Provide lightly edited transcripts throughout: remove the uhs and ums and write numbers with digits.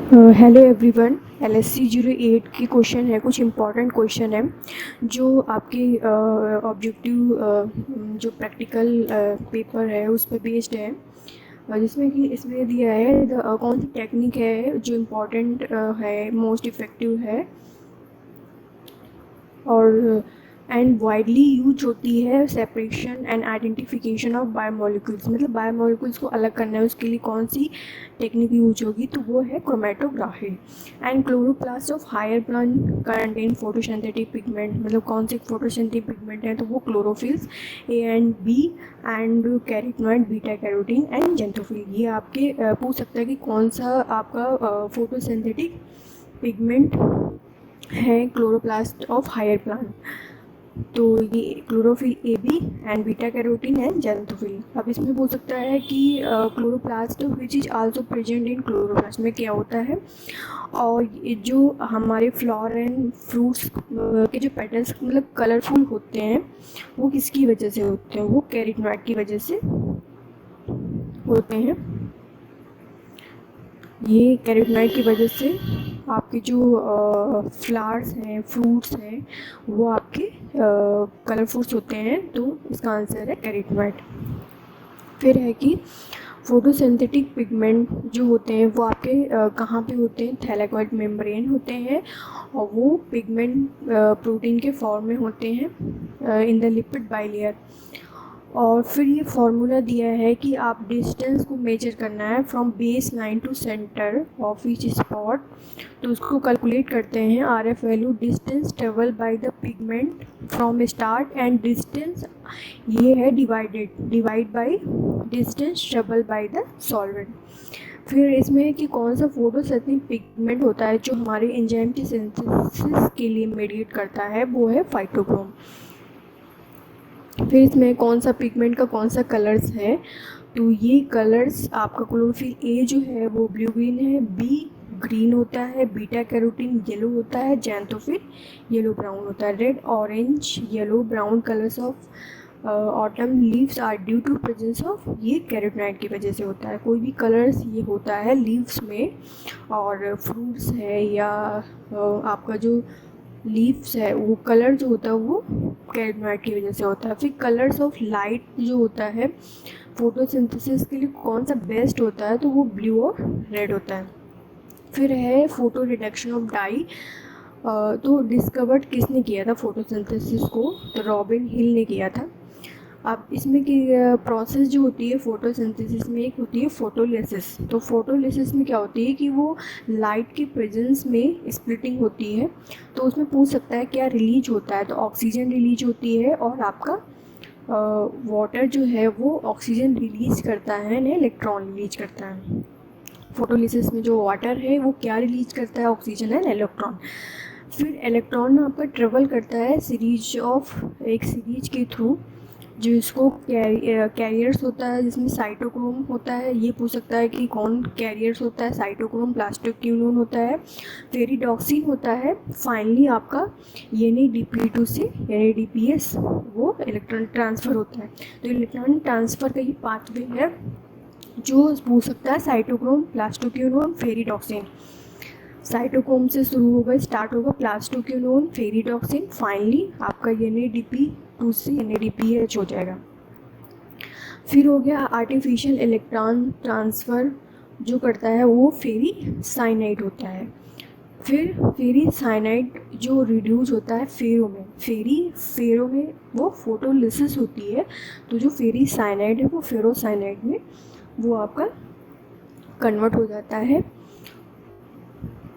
Hello everyone. LSC 08 की question है, कुछ इम्पॉर्टेंट क्वेश्चन है जो आपके ऑब्जेक्टिव जो प्रैक्टिकल पेपर है उस पर बेस्ड है। जिसमें कि इसमें दिया है कौन सी टेक्निक है जो इम्पॉर्टेंट है, मोस्ट इफ़ेक्टिव है और एंड वाइडली यूज होती है separation and identification of biomolecules. मतलब बायोमोलिक्यूल्स को अलग करना है, उसके लिए कौन सी टेक्निक यूज होगी, तो वो है chromatography. And chloroplast of higher plant contain photosynthetic pigment. मतलब कौन से फोटोसिंथेटिक पिगमेंट हैं, तो वो chlorophylls a and b and carotenoid, beta carotene and xanthophyll. ये आपके पूछ सकता है कि कौन सा आपका फोटोसिंथेटिक पिगमेंट है क्लोरोप्लास्ट ऑफ हायर प्लांट। तो ये chlorophyll a b and beta carotene and xanthophyll. अब इसमें बोल सकता है कि chloroplast which is also present in chloroplast में क्या होता है, और ये जो हमारे फ्लावर एंड फ्रूट्स के जो पेटल्स मतलब कलरफुल होते हैं वो किसकी वजह से होते हैं, वो कैरोटीनॉइड की वजह से होते हैं। ये कैरोटीनॉइड की वजह से आपके जो फ्लावर्स हैं, फ्रूट्स हैं, वो आपके कलरफुल्स होते हैं। तो इसका आंसर है कैरोटीनॉइड। फिर है कि फोटोसिंथेटिक पिगमेंट जो होते हैं वो आपके कहाँ पे होते हैं, थैलेकॉइड मेम्ब्रेन होते हैं, और वो पिगमेंट प्रोटीन के फॉर्म में होते हैं इन द लिपिड बाइलेयर। और फिर ये फार्मूला दिया है कि आप डिस्टेंस को मेजर करना है from base line to centre of each spot. तो उसको कैलकुलेट करते हैं RF value, distance travel by the pigment from start and distance ये है divide by distance travel by the solvent. फिर इसमें है कि कौन सा फोटोसिंथेटिक पिगमेंट होता है जो हमारे एंजाइम के सिंथेसिस के लिए मेडिएट करता है, वो है फाइटोक्रोम। फिर इसमें कौन सा पिगमेंट का कौन सा कलर्स है, तो ये कलर्स आपका क्लोरोफिल ए जो है वो ब्लू ग्रीन है, बी ग्रीन होता है, बीटा कैरोटीन येलो होता है, जेंथोफिल येलो ब्राउन होता है। Red, orange, yellow, brown colours of autumn leaves are due to presence of, ये कैरोटीनॉइड की वजह से होता है। कोई भी कलर्स ये होता है लीव्स में और फ्रूट्स है या आपका जो लीव्स है वो कलर जो होता है वो कैरोटीनॉइड की वजह से होता है। फिर कलर्स ऑफ लाइट जो होता है फोटोसिंथेसिस के लिए कौन सा बेस्ट होता है, तो वो ब्लू और रेड होता है। फिर है फोटो रिडक्शन ऑफ डाई। तो डिस्कवर्ड किसने किया था फोटोसिंथेसिस को, तो रॉबिन हिल ने किया था। अब इसमें की प्रोसेस जो होती है फोटोसिंथेसिस में, एक होती है फोटोलिसिस। तो फोटोलिसिस में क्या होती है कि वो लाइट के प्रेजेंस में स्प्लिटिंग होती है। तो उसमें पूछ सकता है क्या रिलीज होता है, तो ऑक्सीजन रिलीज होती है और आपका वाटर जो है वो ऑक्सीजन रिलीज करता है ना, इलेक्ट्रॉन रिलीज करता है। फोटोलिसिस में जो वाटर है वो क्या रिलीज करता है, ऑक्सीजन एंड इलेक्ट्रॉन। फिर इलेक्ट्रॉन आपका ट्रेवल करता है एक सीरीज के थ्रू, जो इसको कैरियर्स होता है जिसमें साइटोक्रोम होता है। ये पूछ सकता है कि कौन कैरियर्स होता है, साइटोक्रोम, प्लास्टोक्यूनोन होता है, फेरिडॉक्सिन होता है। फाइनली आपका NADP2 से NADPS वो इलेक्ट्रॉन ट्रांसफ़र होता है। तो इलेक्ट्रॉन ट्रांसफ़र का ही पाथवे है जो पूछ सकता है, साइटोक्रोम, प्लास्टोक्यूनोन, फेरिडॉक्सिन। साइटोक्रोम से शुरू होगा, स्टार्ट होगा प्लास्टोक्यूनोन, फेरिडॉक्सिन, फाइनली आपका NADP2 से NADPH हो जाएगा। फिर हो गया आर्टिफिशियल इलेक्ट्रॉन ट्रांसफ़र जो करता है वो फेरी साइनाइड होता है। फिर फेरी साइनाइड जो रिड्यूस होता है फेरो में वो फोटोलिसिस होती है। तो जो फेरी साइनाइड है वो फेरोसाइनाइड में वो आपका कन्वर्ट हो जाता है।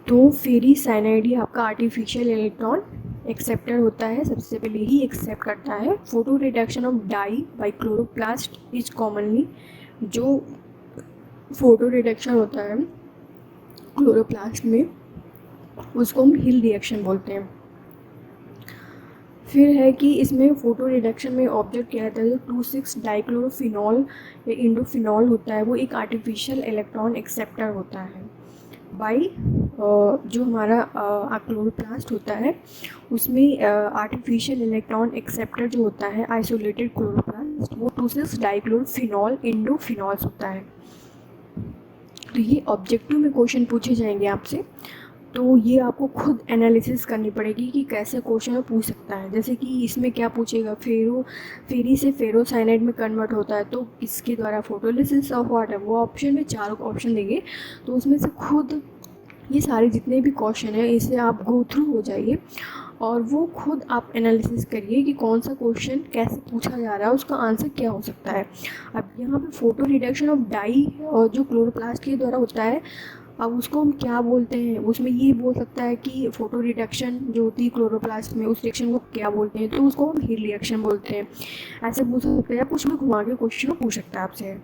तो फेरी साइनाइड ही आपका आर्टिफिशियल इलेक्ट्रॉन एक्सेप्टर होता है, सबसे पहले ही एक्सेप्ट करता है। Photo reduction of dye by chloroplast is commonly, जो फोटो रिडक्शन होता है क्लोरोप्लास्ट में उसको हम हिल रिएक्शन बोलते हैं। फिर है कि इसमें फ़ोटो रिडक्शन में ऑब्जेक्ट क्या रहता है, जो 2,6 डाइक्लोरोफिनॉल या इंडोफिनॉल होता है वो एक आर्टिफिशियल इलेक्ट्रॉन एक्सेप्टर होता है बाई जो हमारा क्लोरोप्लास्ट होता है उसमें आर्टिफिशियल इलेक्ट्रॉन एक्सेप्टर जो होता है आइसोलेटेड क्लोरोप्लास्ट वो 2,6 डाइक्लोरोफिनॉल इंडोफिनॉल्स होता है। तो ये ऑब्जेक्टिव में क्वेश्चन पूछे जाएंगे आपसे, तो ये आपको खुद एनालिसिस करनी पड़ेगी कि कैसे क्वेश्चन वो पूछ सकता है। जैसे कि इसमें क्या पूछेगा, फेरी से फेरोसाइनाइड में कन्वर्ट होता है तो इसके द्वारा फोटोलिसिस ऑफ वाटर, वो ऑप्शन में 4 ऑप्शन देंगे, तो उसमें से खुद ये सारे जितने भी क्वेश्चन हैं इसे आप गो थ्रू हो जाइए और वो खुद आप एनालिसिस करिए कि कौन सा क्वेश्चन कैसे पूछा जा रहा है, उसका आंसर क्या हो सकता है। अब यहाँ पे फोटो रिडक्शन ऑफ डाई और जो क्लोरोप्लास्ट के द्वारा होता है, अब उसको हम क्या बोलते हैं, उसमें ये बोल सकता है कि फ़ोटो रिडक्शन जो होती है क्लोरोप्लास्ट में, उस रिएक्शन को क्या बोलते हैं, तो उसको हम हीट रिएक्शन बोलते हैं। ऐसे पूछ सकते हैं, कुछ भी घुमा के क्वेश्चन को पूछ सकता है आपसे।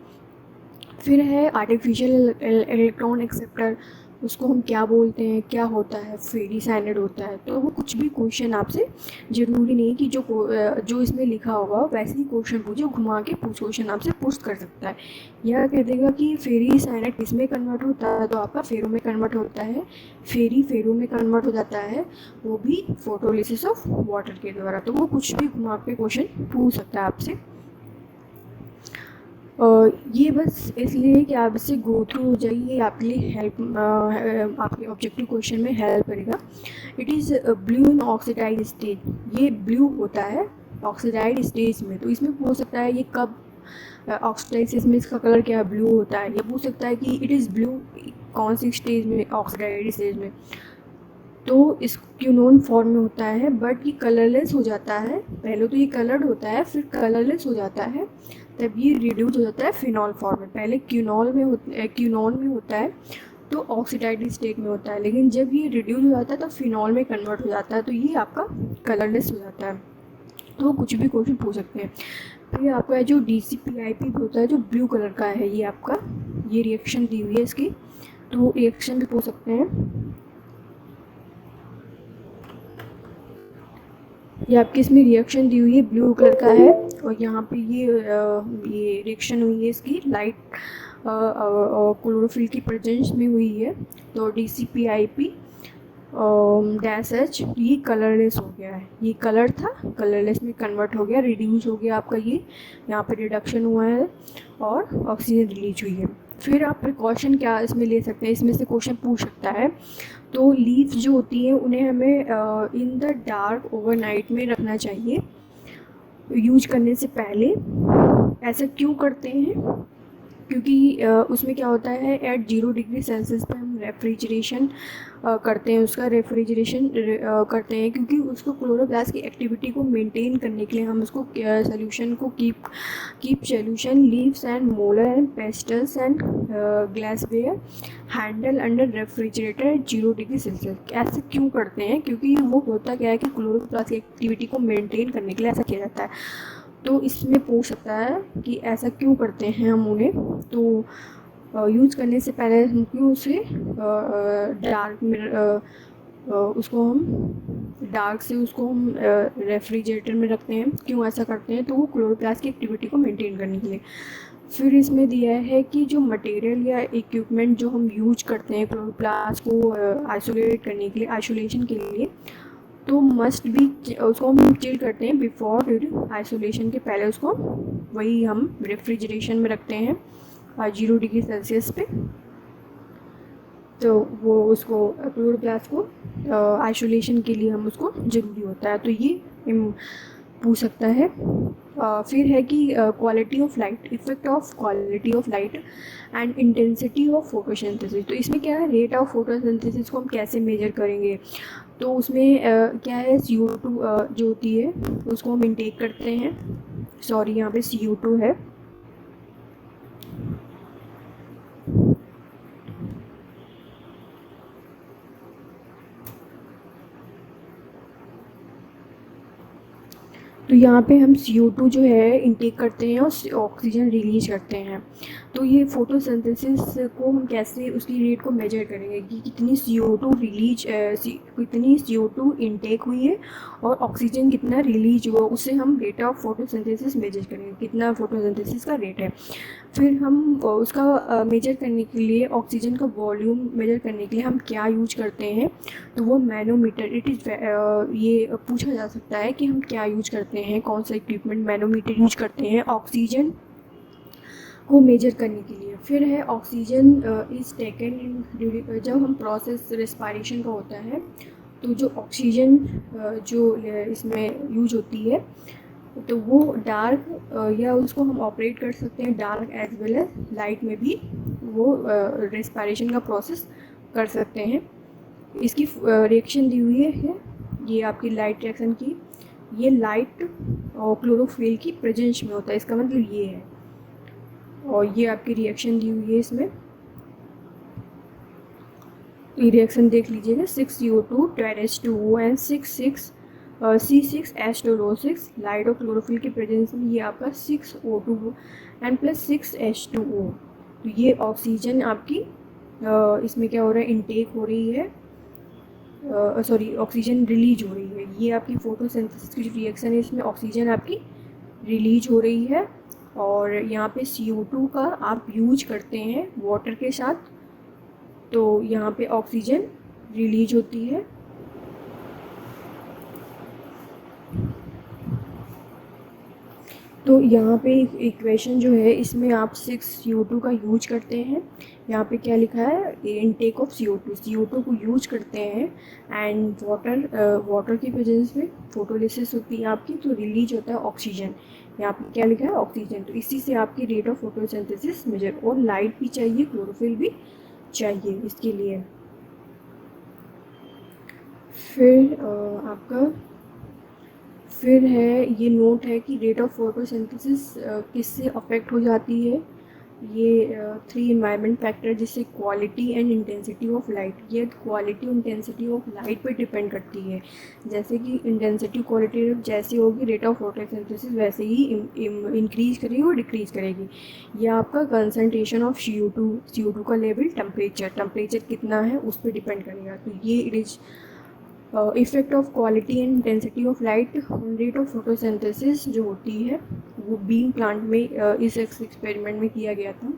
फिर है आर्टिफिशियल इलेक्ट्रॉन एक्सेप्टर, उसको हम क्या बोलते हैं, क्या होता है, फेरी साइनाइड होता है। तो वो कुछ भी क्वेश्चन आपसे, ज़रूरी नहीं कि जो इसमें लिखा होगा वैसे ही क्वेश्चन पूछे, घुमा के क्वेश्चन आपसे पूछ कर सकता है। यह कह देगा कि फेरी साइनाइड किस में कन्वर्ट होता है, तो आपका फेरो में कन्वर्ट होता है, फेरो में कन्वर्ट हो जाता है, वो भी फोटोलिसिस ऑफ वाटर के द्वारा। तो वो कुछ भी घुमा के क्वेश्चन पूछ सकता है आपसे। ये बस इसलिए कि आप इससे गो थ्रू हो जाइए, आपके लिए आपके ऑब्जेक्टिव क्वेश्चन में हेल्प करेगा। It is blue in oxidise stage, ये ब्लू होता है ऑक्सीडाइड स्टेज में। तो इसमें पूछ सकता है ये कब ऑक्सीडाइसिस में इसका कलर क्या ब्लू होता है, या पूछ सकता है कि इट इज़ ब्लू कौन सी स्टेज में, ऑक्सीडाइड स्टेज में। तो इस क्यूनोन फॉर्म में होता है, बट ये कलरलेस हो जाता है। पहले तो ये कलर्ड होता है, फिर कलरलेस हो जाता है, तब ये रिड्यूस हो जाता है फिनॉल फॉर्म में। पहले क्यूनॉन में होता है तो ऑक्सीडाइज्ड स्टेट में होता है, लेकिन जब ये रिड्यूस हो जाता है तो फिनॉल में कन्वर्ट हो जाता है, तो ये आपका कलरलेस हो जाता है। तो कुछ भी क्वेश्चन पूछ सकते हैं। फिर आपका जो DCPIP होता है जो ब्लू कलर का है, ये आपका ये रिएक्शन दी हुई है इसकी, तो रिएक्शन भी पूछ सकते हैं। ये आपकी इसमें रिएक्शन दी हुई है, ब्लू कलर का है, और यहाँ पे ये रिएक्शन हुई है इसकी लाइट क्लोरोफिल की प्रेजेंस में हुई है। तो DCPIP -H ये कलरलेस हो गया है, ये कलर था कलरलेस में कन्वर्ट हो गया, रिड्यूस हो गया आपका, ये यहाँ पे रिडक्शन हुआ है और ऑक्सीजन रिलीज हुई है। फिर आप प्रिकॉशन क्या इसमें ले सकते हैं, इसमें से क्वेश्चन पूछ सकता है। तो लीव्स जो होती हैं उन्हें हमें इन द डार्क ओवरनाइट में रखना चाहिए यूज करने से पहले। ऐसा क्यों करते हैं, क्योंकि उसमें क्या होता है, एट 0 डिग्री सेल्सियस पे हम रेफ्रिजरेशन करते हैं, उसका रेफ्रिजरेशन करते हैं, क्योंकि उसको क्लोरोप्लास्ट की एक्टिविटी को मेंटेन करने के लिए हम उसको सोल्यूशन को keep solution leaves and mortar and pestles and glassware handle under refrigerator at 0 degree Celsius. ऐसे क्यों करते हैं, क्योंकि वो होता क्या है कि क्लोरोप्लास्ट की एक्टिविटी को मेंटेन करने के लिए ऐसा किया जाता है। तो इसमें पूछ सकता है कि ऐसा क्यों करते हैं हम उन्हें, तो यूज़ करने से पहले हम क्यों उसे डार्क में उसको हम डार्क से उसको हम रेफ्रिजरेटर में रखते हैं, क्यों ऐसा करते हैं, तो वो क्लोरोप्लास्ट की एक्टिविटी को मेंटेन करने के लिए। फिर इसमें दिया है कि जो मटेरियल या इक्विपमेंट जो हम यूज करते हैं क्लोरोप्लास्ट को आइसोलेट करने के लिए, आइसोलेशन के लिए, तो मस्ट भी उसको हम चिल करते हैं बिफोर ड्यूरिंग आइसोलेशन के पहले उसको वही हम रेफ्रिजरेशन में रखते हैं 0 डिग्री सेल्सियस पे। तो वो उसको क्लोरोप्लास्ट को आइसोलेशन के लिए हम उसको ज़रूरी होता है, तो ये पूछ सकता है। फिर है कि quality of light, effect of quality of light and intensity of photosynthesis. तो इसमें क्या है, रेट ऑफ फोटोसिंथेसिस को हम कैसे मेजर करेंगे, तो उसमें क्या है, CO2 जो होती है उसको हम इनटेक करते हैं, सॉरी यहाँ पे CO2 है। तो यहाँ पे हम CO2 जो है इनटेक करते हैं और ऑक्सीजन रिलीज करते हैं। तो ये फोटोसिंथेसिस को हम कैसे उसकी रेट को मेजर करेंगे कि कितनी CO2 इनटेक हुई है और ऑक्सीजन कितना रिलीज हुआ, उससे हम रेट ऑफ फोटोसिंथेसिस मेजर करेंगे, कितना फोटोसिंथेसिस का रेट है। फिर हम उसका मेजर करने के लिए, ऑक्सीजन का वॉल्यूम मेजर करने के लिए हम क्या यूज करते हैं, तो वो मैनोमीटर। इट इज़ ये पूछा जा सकता है कि हम क्या यूज करते हैं, कौन सा इक्विपमेंट, मैनोमीटर यूज करते हैं। ऑक्सीजन को मेजर करने के लिए। फिर है ऑक्सीजन इज़ टेकन इन, जब हम प्रोसेस रेस्पिरेशन का होता है तो जो ऑक्सीजन जो इसमें यूज होती है तो वो डार्क या उसको हम ऑपरेट कर सकते हैं dark as well as light में भी वो रेस्पिरेशन का प्रोसेस कर सकते हैं। इसकी रिएक्शन दी हुई है ये आपकी लाइट रिएक्शन की, ये लाइट और क्लोरोफिल की प्रेजेंस में होता है, इसका मतलब ये है। और ये आपकी रिएक्शन दी हुई है इसमें, ये रिएक्शन देख लीजिएगा 6CO2 12H2O and 6C6H12O6 light और क्लोरोफिल की प्रेजेंस में ये आपका 6O2 एंड प्लस 6H2O। तो ये ऑक्सीजन आपकी इसमें क्या हो रहा है, इनटेक हो रही है, सॉरी ऑक्सीजन रिलीज हो रही है। ये आपकी फोटोसिंथेसिस की जो रिएक्शन है इसमें ऑक्सीजन आपकी रिलीज हो रही है और यहाँ पे CO2 का आप यूज करते हैं वाटर के साथ, तो यहाँ पे ऑक्सीजन रिलीज होती है। तो यहाँ पे एक इक्वेशन जो है इसमें आप 6CO2 का यूज करते हैं, यहाँ पे क्या लिखा है, इनटेक ऑफ CO2 को यूज करते हैं एंड वाटर की प्रेजेंस में फोटोलिसिस होती है आपकी, तो रिलीज होता है ऑक्सीजन। यहाँ पे क्या लिखा है, ऑक्सीजन। तो इसी से आपकी रेट ऑफ फोटोसिंथेसिस मेजर, और लाइट भी चाहिए, क्लोरोफिल भी चाहिए इसके लिए। फिर है ये नोट है कि रेट ऑफ फोटोसिंथेसिस किससे अफेक्ट हो जाती है, ये 3 इन्वायरमेंट फैक्टर जिससे quality and intensity of light, ये क्वालिटी इंटेंसिटी ऑफ लाइट पे डिपेंड करती है। जैसे कि इंटेंसिटी क्वालिटी जैसी होगी रेट ऑफ फोटोसिंथेसिस वैसे ही इंक्रीज करेगी और डिक्रीज करेगी। यह आपका कंसनट्रेशन ऑफ CO2 का लेवल, टेम्परेचर कितना है उस पर डिपेंड करेगा। तो ये it is effect of quality and intensity of light on rate of photosynthesis जो होती है वो बीन प्लांट में इस एक्सपेरिमेंट में किया गया था,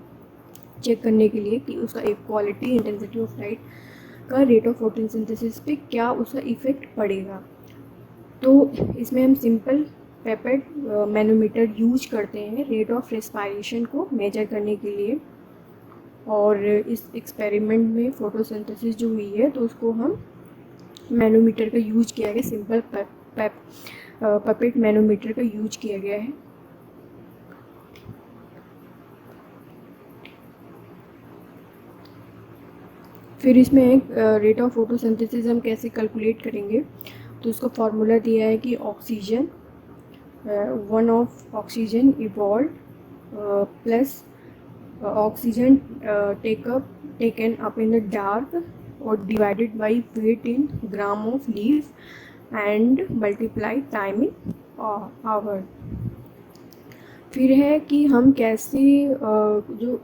चेक करने के लिए कि उसका एक क्वालिटी इंटेंसिटी ऑफ लाइट का रेट ऑफ फोटोसिंथेसिस पे क्या उसका इफेक्ट पड़ेगा। तो इसमें हम सिंपल पेपेट मैनोमीटर यूज करते हैं रेट ऑफ रेस्पिरेशन को मेजर करने के लिए, और इस एक्सपेरिमेंट में फोटोसिंथेसिस जो हुई है तो उसको हम मैनोमीटर का यूज किया गया, सिंपल पपेट मैनोमीटर का यूज किया गया है। फिर इसमें एक रेट ऑफ फोटोसिंथेसिस हम कैसे कैलकुलेट करेंगे, तो उसका फॉर्मूला दिया है कि oxygen 1 of oxygen evolve plus oxygen taken up in the dark और divided by weight in gram of leaf and multiply time in hour. फिर है कि हम कैसे जो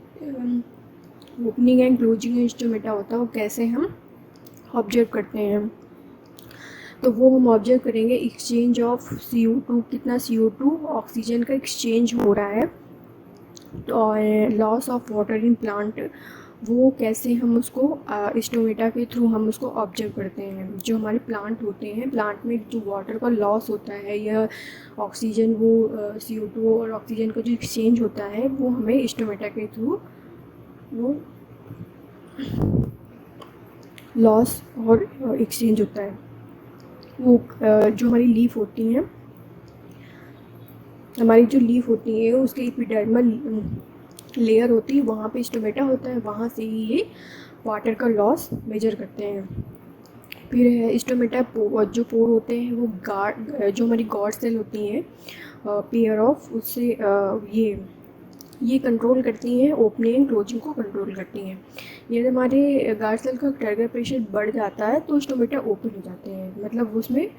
ओपनिंग एंड क्लोजिंग इंस्ट्रूमेंटा होता है वो कैसे हम ऑब्जर्व करते हैं, तो वो हम ऑब्जर्व करेंगे एक्सचेंज ऑफ CO2, कितना CO2 ऑक्सीजन का एक्सचेंज हो रहा है, और loss of water in plant वो कैसे हम उसको इंस्ट्रूमेंटा के थ्रू हम उसको ऑब्जर्व करते हैं। जो हमारे प्लांट होते हैं, प्लांट में जो वाटर का लॉस होता है या ऑक्सीजन वो CO2 और ऑक्सीजन का जो एक्सचेंज होता है वो हमें इंस्ट्रूमेंटा के थ्रू वो लॉस और एक्सचेंज होता है। वो जो हमारी लीफ होती हैं, हमारी जो लीफ होती है उसके एपिडर्मल लेयर होती है, वहाँ पे स्टोमेटा होता है, वहाँ से ही ये वाटर का लॉस मेजर करते हैं। फिर है स्टोमेटा जो पोर होते हैं वो जो हमारी गॉड सेल होती हैं पेयर ऑफ, उससे ये कंट्रोल करती हैं, ओपनिंग एंड क्लोजिंग को कंट्रोल करती हैं। यदि हमारे गार्ड सेल का टर्गर प्रेशर बढ़ जाता है तो स्टोमेटा ओपन हो जाते हैं, मतलब उसमें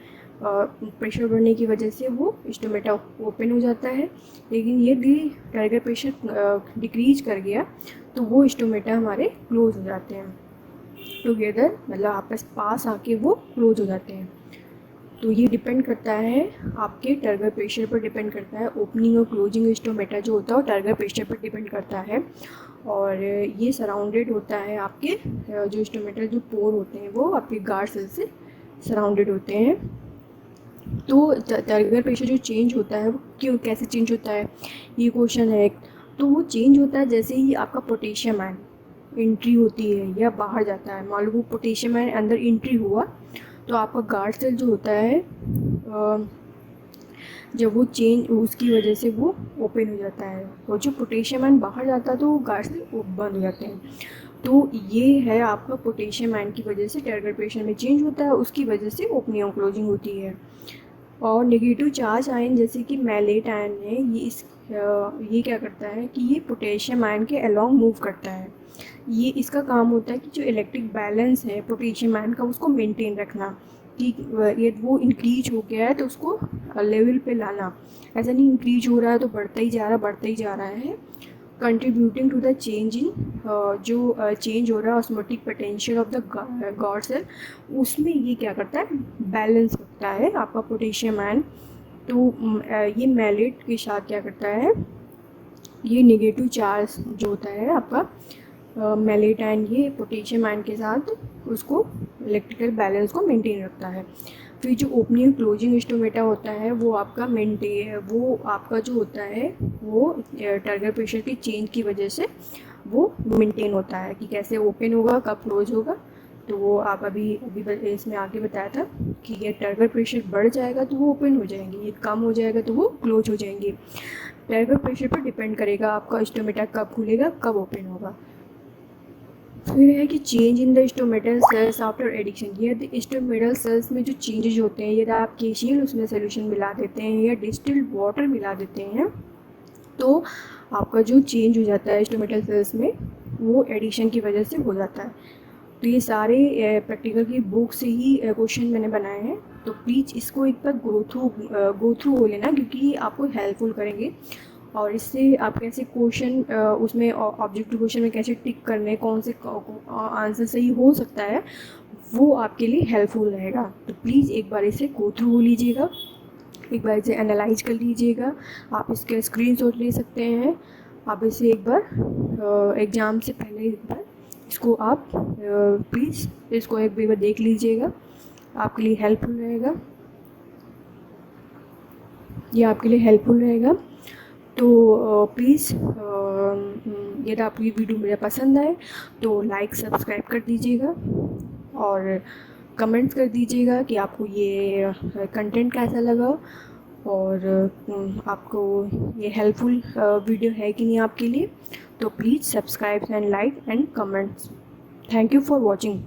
प्रेशर बढ़ने की वजह से वो स्टोमेटा ओपन हो जाता है। लेकिन यदि टर्गर प्रेशर डिक्रीज कर गया तो वो स्टोमेटा हमारे क्लोज हो जाते हैं टुगेदर, मतलब आपस पास आके वो क्लोज हो जाते हैं। तो ये डिपेंड करता है आपके टर्गर प्रेशर पर डिपेंड करता है, ओपनिंग और क्लोजिंग स्टोमेटा जो होता है वो टर्गर प्रेशर पर डिपेंड करता है। और ये सराउंडेड होता है आपके जो स्टोमेटा जो पोर होते हैं वो आपके गार्ड सेल से सराउंडेड होते हैं। तो टर्गर प्रेशर जो चेंज होता है वो क्यों कैसे चेंज होता है, ये क्वेश्चन है। तो वो चेंज होता है जैसे ही आपका पोटेशियम आयन एंट्री होती है या बाहर जाता है। मान लो वो पोटेशियम आयन अंदर एंट्री हुआ तो आपका गार्ड सेल जो होता है जब वो चेंज उसकी वजह से वो ओपन हो जाता है, और जो पोटेशियम आयन बाहर जाता है तो वो गार्ड सेल बंद हो जाते हैं। तो ये है आपका पोटेशियम आयन की वजह से टारगेट प्रेशर में चेंज होता है, उसकी वजह से ओपनिंग और क्लोजिंग होती है। और नेगेटिव चार्ज आयन जैसे कि मैलेट आयन है, ये क्या करता है कि ये पोटेशियम आयन के अलोंग मूव करता है। ये इसका काम होता है कि जो इलेक्ट्रिक बैलेंस है पोटेशियम आयन का उसको मेंटेन रखना, कि ये वो इंक्रीज हो गया है तो उसको लेवल पे लाना। ऐसा नहीं इंक्रीज हो रहा है तो बढ़ता ही जा रहा है। Contributing to the change in जो चेंज हो रहा है osmotic potential of the guard cell, उसमें ये क्या करता है, बैलेंस रखता है आपका पोटेशियम आयन। तो ये मैलेट के साथ क्या करता है, ये नेगेटिव चार्ज जो होता है आपका मैलेट आयन, ये पोटेशियम आयन के साथ उसको इलेक्ट्रिकल बैलेंस को मेंटेन रखता है। फिर जो ओपनिंग क्लोजिंग स्टोमेटा होता है वो आपका जो होता है वो टारगेट प्रेशर की चेंज की वजह से वो मेंटेन होता है, कि कैसे ओपन होगा कब क्लोज होगा। तो वो आप अभी इसमें आगे बताया था कि ये टारगेट प्रेशर बढ़ जाएगा तो वो ओपन हो जाएंगे, ये कम हो जाएगा तो वो क्लोज हो जाएंगे। टारगेट प्रेशर पर डिपेंड करेगा आपका स्टोमेटा कब खुलेगा कब ओपन होगा। फिर है कि change in the stomatal cells after addiction. यदि स्टोमेटल सेल्स में जो चेंजेज होते हैं, यदि आप केशियल उसमें सोल्यूशन मिला देते हैं या डिस्टिल्ड वाटर मिला देते हैं तो आपका जो चेंज हो जाता है स्टोमेटल सेल्स में वो एडिशन की वजह से हो जाता है। तो ये सारे प्रैक्टिकल की बुक से ही क्वेश्चन मैंने बनाए हैं, तो प्लीज़ इसको एक बार गो थ्रू हो लेना, क्योंकि ये आपको हेल्पफुल करेंगे। और इससे आप कैसे क्वेश्चन उसमें ऑब्जेक्टिव क्वेश्चन में कैसे टिक करने, कौन से आंसर सही हो सकता है, वो आपके लिए हेल्पफुल रहेगा। तो प्लीज़ एक बार इसे गो थ्रू हो लीजिएगा, एक बार इसे एनालाइज कर लीजिएगा। आप इसके स्क्रीनशॉट ले सकते हैं। आप इसे एक बार एग्ज़ाम से पहले एक बार इसको आप प्लीज़ इसको एक बार देख लीजिएगा, आपके लिए हेल्पफुल रहेगा, ये आपके लिए हेल्पफुल रहेगा। तो प्लीज़ यदि आपको ये वीडियो मेरा पसंद आए तो लाइक सब्सक्राइब कर दीजिएगा और कमेंट्स कर दीजिएगा कि आपको ये कंटेंट कैसा लगा, और आपको ये हेल्पफुल वीडियो है कि नहीं आपके लिए। तो please subscribe and like and comments. Thank you for watching.